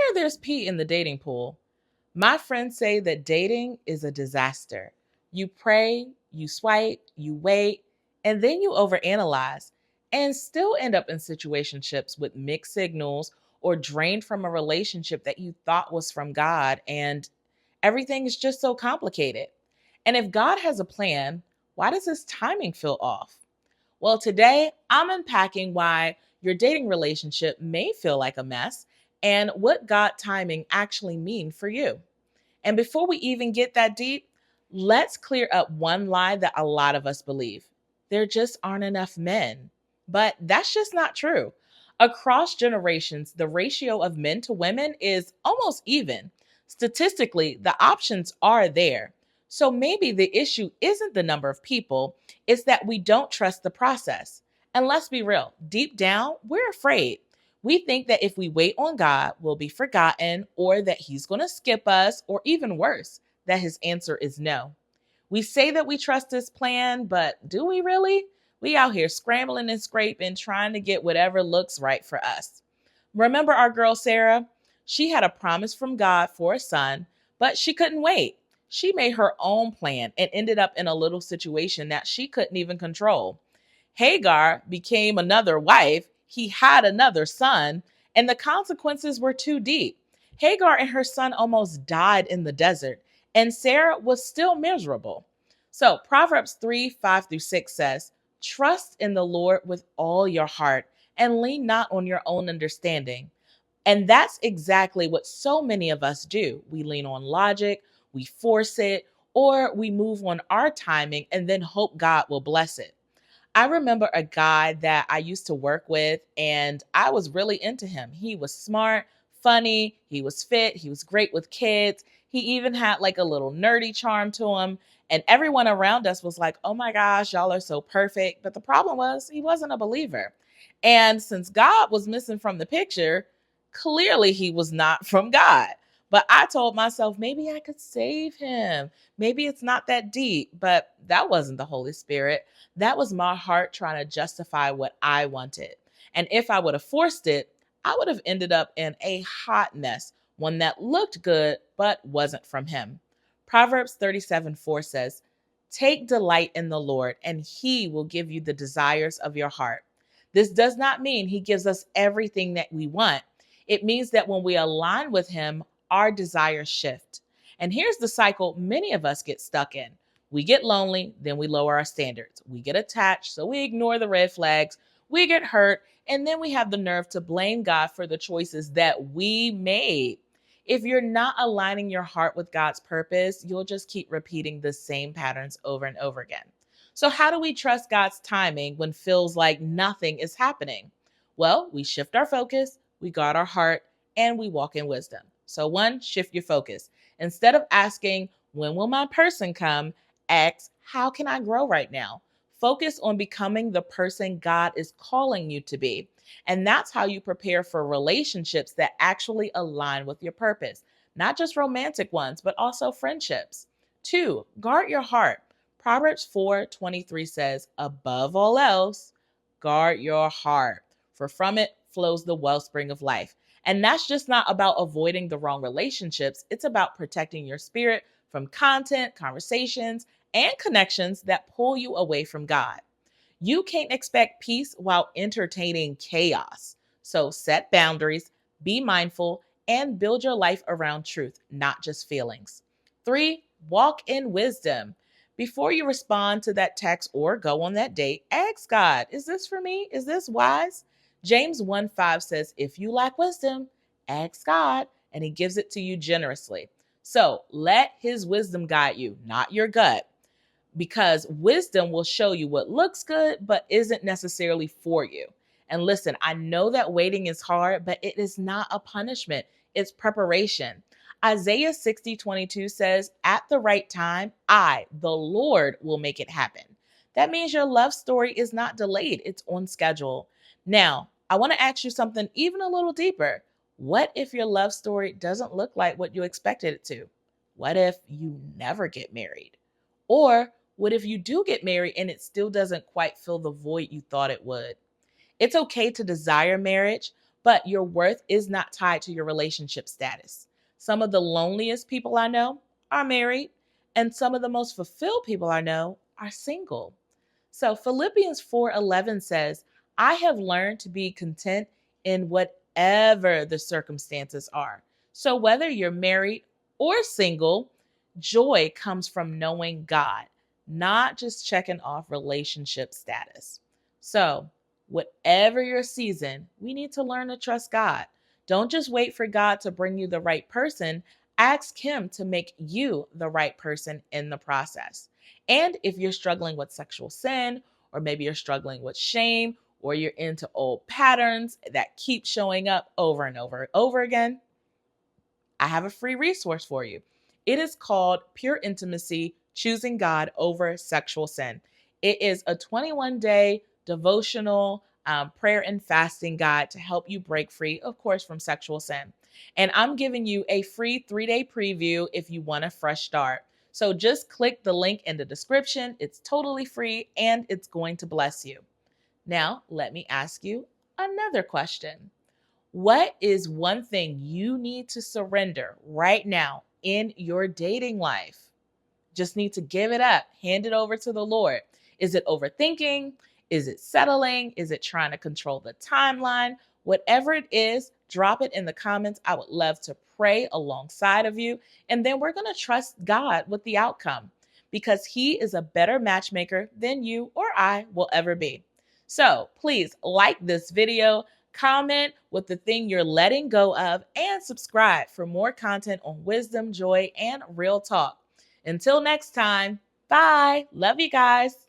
swear there's pee in the dating pool. My friends say that dating is a disaster. You pray, you swipe, you wait, and then you overanalyze and still end up in situationships with mixed signals or drained from a relationship that you thought was from God, and everything is just so complicated. And if God has a plan, why does his timing feel off? Well, today I'm unpacking why your dating relationship may feel like a mess and what God timing actually mean for you. And before we even get that deep, let's clear up one lie that a lot of us believe. There just aren't enough men. But that's just not true. Across generations, the ratio of men to women is almost even. Statistically, the options are there. So maybe the issue isn't the number of people, it's that we don't trust the process. And let's be real, deep down, we're afraid. We think that if we wait on God, we'll be forgotten, or that he's going to skip us, or even worse, that his answer is no. We say that we trust his plan, but do we really? We out here scrambling and scraping, trying to get whatever looks right for us. Remember our girl Sarah? She had a promise from God for a son, but she couldn't wait. She made her own plan and ended up in a little situation that she couldn't even control. Hagar became another wife, he had another son, and the consequences were too deep. Hagar and her son almost died in the desert, and Sarah was still miserable. So, Proverbs 3 5 through 6 says, "Trust in the Lord with all your heart and lean not on your own understanding." And that's exactly what so many of us do. We lean on logic, we force it, or we move on our timing and then hope God will bless it. I remember a guy that I used to work with, and I was really into him. He was smart, funny, he was fit, he was great with kids. He even had like a little nerdy charm to him. And everyone around us was like, oh my gosh, y'all are so perfect. But the problem was, he wasn't a believer. And since God was missing from the picture, clearly he was not from God. But I told myself, maybe I could save him. Maybe it's not that deep. But that wasn't the Holy Spirit. That was my heart trying to justify what I wanted. And if I would have forced it, I would have ended up in a hot mess, one that looked good but wasn't from him. Proverbs 37:4 says, "Take delight in the Lord, and he will give you the desires of your heart." This does not mean he gives us everything that we want. It means that when we align with him, our desires shift. And here's the cycle many of us get stuck in. We get lonely, then we lower our standards. We get attached, so we ignore the red flags. We get hurt, and then we have the nerve to blame God for the choices that we made. If you're not aligning your heart with God's purpose, you'll just keep repeating the same patterns over and over again. So, how do we trust God's timing when feels like nothing is happening? Well, we shift our focus, we guard our heart, and we walk in wisdom. So, one, shift your focus. Instead of asking, when will my person come? Ask, how can I grow right now? Focus on becoming the person God is calling you to be. And that's how you prepare for relationships that actually align with your purpose, not just romantic ones, but also friendships. Two, guard your heart. Proverbs 4:23 says, above all else, guard your heart, for from it flows the wellspring of life. And that's just not about avoiding the wrong relationships, it's about protecting your spirit from content, conversations, and connections that pull you away from God. You can't expect peace while entertaining chaos. So set boundaries, be mindful, and build your life around truth, not just feelings. Three, walk in wisdom. Before you respond to that text or go on that date, ask God, is this for me? Is this wise? James 1:5 says, if you lack wisdom, ask God, and he gives it to you generously. So let his wisdom guide you, not your gut, because wisdom will show you what looks good but isn't necessarily for you. And listen, I know that waiting is hard, but it is not a punishment, it's preparation. Isaiah 60:22 says, at the right time, I, the Lord, will make it happen. That means your love story is not delayed, it's on schedule. Now, I want to ask you something even a little deeper. What if your love story doesn't look like what you expected it to? What if you never get married? Or what if you do get married and it still doesn't quite fill the void you thought it would? It's okay to desire marriage, but your worth is not tied to your relationship status. Some of the loneliest people I know are married, and some of the most fulfilled people I know are single. So Philippians 4:11 says, "I have learned to be content in whatever the circumstances are." So whether you're married or single, joy comes from knowing God, not just checking off relationship status. So, whatever your season, we need to learn to trust God. Don't just wait for God to bring you the right person. Ask Him to make you the right person in the process. And if you're struggling with sexual sin, or maybe you're struggling with shame, or you're into old patterns that keep showing up over and over and over again, I have a free resource for you. It is called Pure Intimacy: Choosing God Over Sexual Sin. It is a 21-day devotional prayer and fasting guide to help you break free, of course, from sexual sin. And I'm giving you a free 3-day preview if you want a fresh start. So just click the link in the description. It's totally free and it's going to bless you. Now, let me ask you another question. What is one thing you need to surrender right now in your dating life? Just need to give it up, hand it over to the Lord. Is it overthinking? Is it settling? Is it trying to control the timeline? Whatever it is, drop it in the comments. I would love to pray alongside of you. And then we're going to trust God with the outcome because He is a better matchmaker than you or I will ever be. So please like this video, comment with the thing you're letting go of, and subscribe for more content on wisdom, joy, and real talk. Until next time, bye. Love you guys.